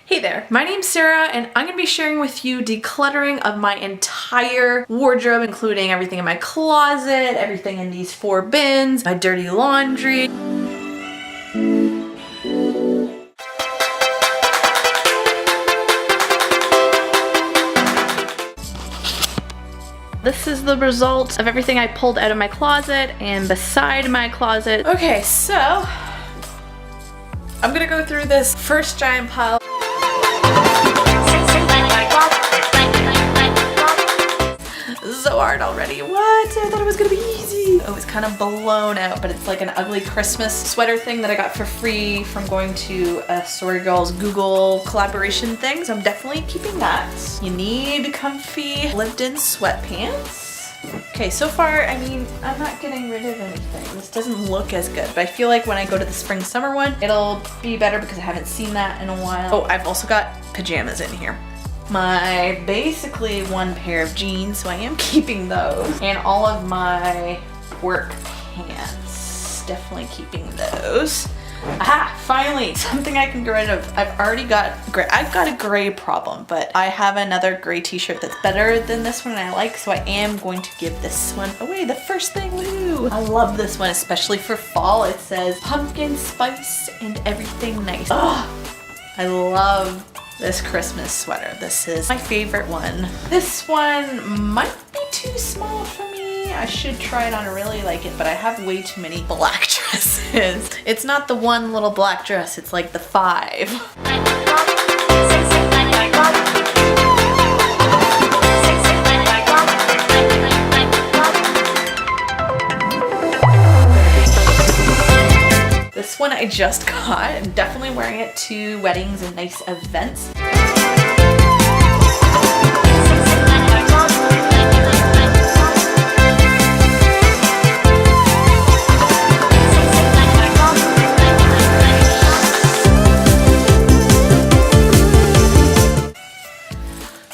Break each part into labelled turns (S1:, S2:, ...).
S1: Hey there, my name's Sarah and I'm going to be sharing with you decluttering of my entire wardrobe, including everything in my closet, everything in these 4 bins, my dirty laundry. This is the result of everything I pulled out of my closet and beside my closet. Okay, so I'm gonna go through this first giant pile. So hard already. What? I thought it was gonna be easy. Oh, it's kind of blown out, but it's like an ugly Christmas sweater thing that I got for free from going to a Story Girls Google collaboration thing. So I'm definitely keeping that. You need comfy lived-in sweatpants. Okay, so far, I mean, I'm not getting rid of anything. This doesn't look as good, but I feel like when I go to the spring summer one, it'll be better because I haven't seen that in a while. Oh, I've also got pajamas in here. My basically 1 pair of jeans, so I am keeping those. And all of my work pants, definitely keeping those. Ah, finally, something I can get rid of. I've got a gray problem, but I have another gray t-shirt that's better than this one and I like, so I am going to give this one away. The first thing, woohoo! I love this one, especially for fall. It says pumpkin spice and everything nice. Oh, I love this Christmas sweater. This is my favorite one. This one might be too small for me. I should try it on. I really like it, but I have way too many black dresses. It's not the one little black dress, it's like the 5. This one I just got. I'm definitely wearing it to weddings and nice events.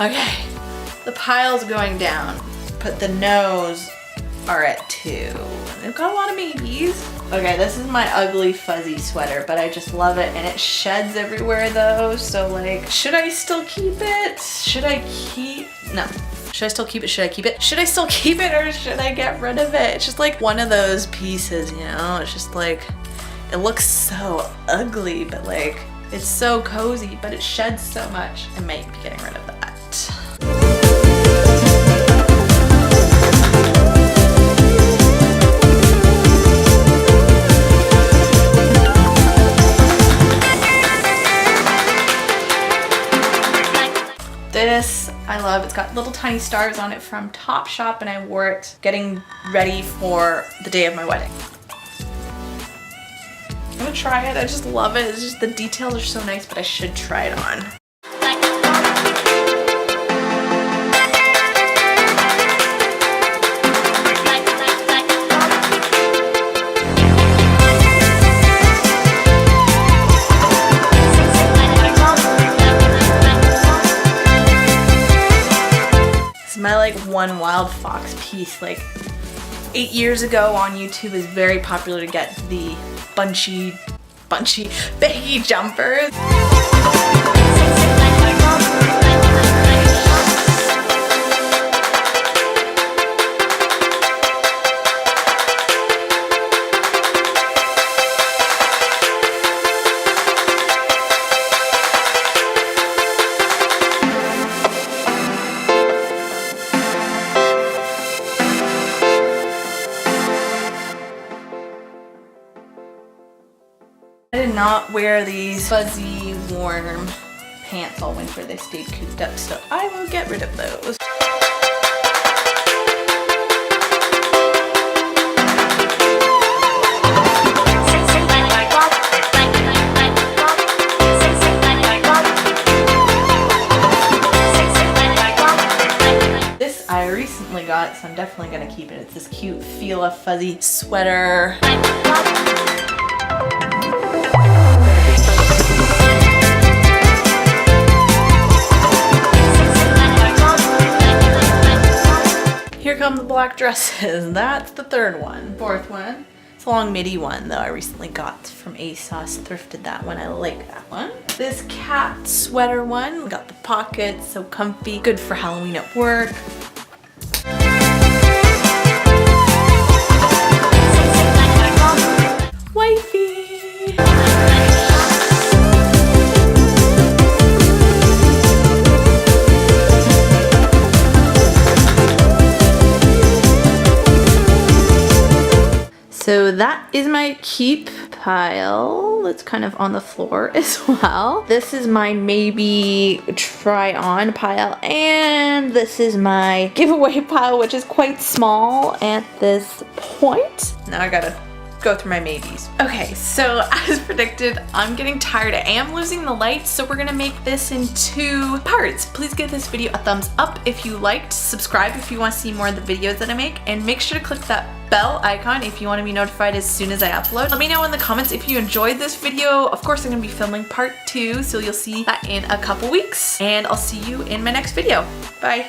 S1: Okay, the pile's going down, but the nose are at 2. They've got a lot of maybes. Okay, this is my ugly fuzzy sweater, but I just love it and it sheds everywhere though, so like, should I still keep it? Should I still keep it? Should I keep it? Should I still keep it or should I get rid of it? It's just like one of those pieces, you know? It's just like, it looks so ugly, but like, it's so cozy, but it sheds so much. I might be getting rid of that. This I love. It's got little tiny stars on it from Topshop and I wore it getting ready for the day of my wedding. I'm gonna try it. I just love it. It's just the details are so nice, but I should try it on. My like one wild fox piece, like 8 years ago on YouTube, is very popular to get the bunchy baggy jumpers. I did not wear these fuzzy, warm pants all winter. They stayed cooped up, so I will get rid of those. This I recently got, so I'm definitely gonna keep it. It's this cute Fila fuzzy sweater. Here come the black dresses. That's the 3rd one. 4th one. It's a long midi one though I recently got from ASOS, thrifted that one, I like that one. This cat sweater one, got the pockets, so comfy, good for Halloween at work. Wifey! So that is my keep pile that's kind of on the floor as well. This is my maybe try on pile, and this is my giveaway pile, which is quite small at this point. Now I gotta go through my maybes. Okay, so as predicted, I'm getting tired. I am losing the light, so we're gonna make this in 2 parts. Please give this video a thumbs up if you liked, subscribe if you want to see more of the videos that I make, and make sure to click that bell icon if you want to be notified as soon as I upload. Let me know in the comments if you enjoyed this video. Of course, I'm gonna be filming part 2, so you'll see that in a couple weeks, and I'll see you in my next video. Bye.